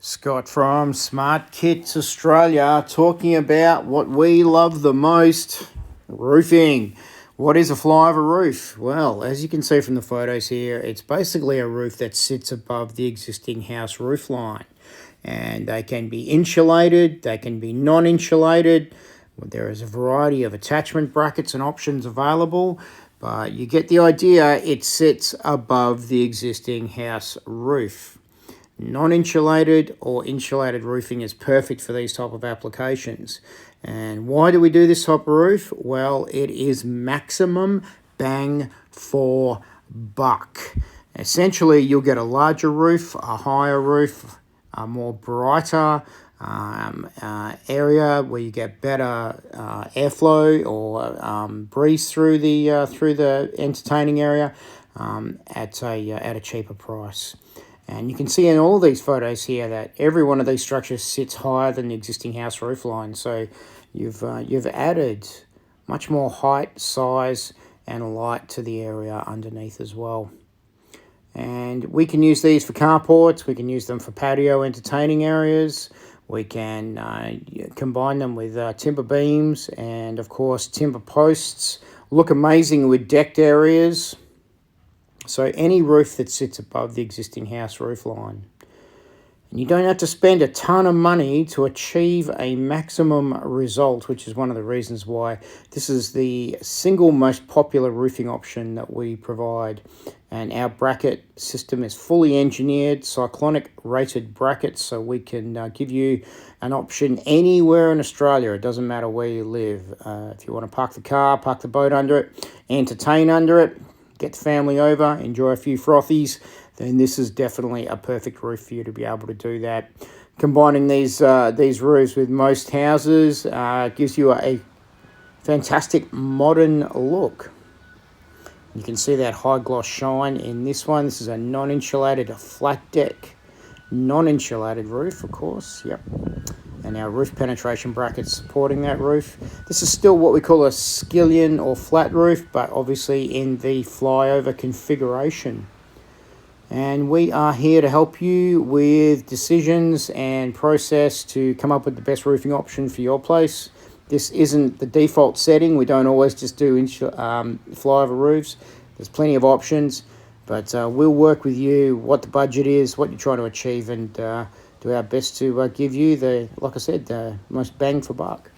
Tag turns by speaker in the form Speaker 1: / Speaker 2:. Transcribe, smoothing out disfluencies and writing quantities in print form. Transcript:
Speaker 1: Scott from SmartKits Australia, talking about what we love the most, roofing. What is a flyover roof? Well, as you can see from the photos here, it's basically a roof that sits above the existing house roof line. And they can be insulated, they can be non-insulated. There is a variety of attachment brackets and options available, but you get the idea. It sits above the existing house roof. Non-insulated or insulated roofing is perfect for these type of applications. And why do we do this type of roof? Well, it is maximum bang for buck. Essentially, you'll get a larger roof, a higher roof, a more brighter area where you get better airflow or breeze through the entertaining area at a cheaper price. And you can see in all these photos here that every one of these structures sits higher than the existing house roof line. So you've added much more height, size, and light to the area underneath as well. And we can use these for carports. We can use them for patio entertaining areas. We can combine them with timber beams and, of course, timber posts. Look amazing with decked areas. So any roof that sits above the existing house roof line. And you don't have to spend a ton of money to achieve a maximum result, which is one of the reasons why this is the single most popular roofing option that we provide. And our bracket system is fully engineered, cyclonic rated brackets, so we can give you an option anywhere in Australia. It doesn't matter where you live. If you want to park the car, park the boat under it, entertain under it, get the family over, enjoy a few frothies, then this is definitely a perfect roof for you to be able to do that. Combining these roofs with most houses gives you a fantastic modern look. You can see that high gloss shine in this one. This is a non-insulated, a flat deck, non-insulated roof, of course. Yep. And our roof penetration brackets supporting that roof. This is still what we call a skillion or flat roof, but obviously in the flyover configuration. And we are here to help you with decisions and process to come up with the best roofing option for your place. This isn't the default setting. We don't always just do flyover roofs. There's plenty of options, but we'll work with you, what the budget is, what you're trying to achieve, and do our best to give you the most bang for buck.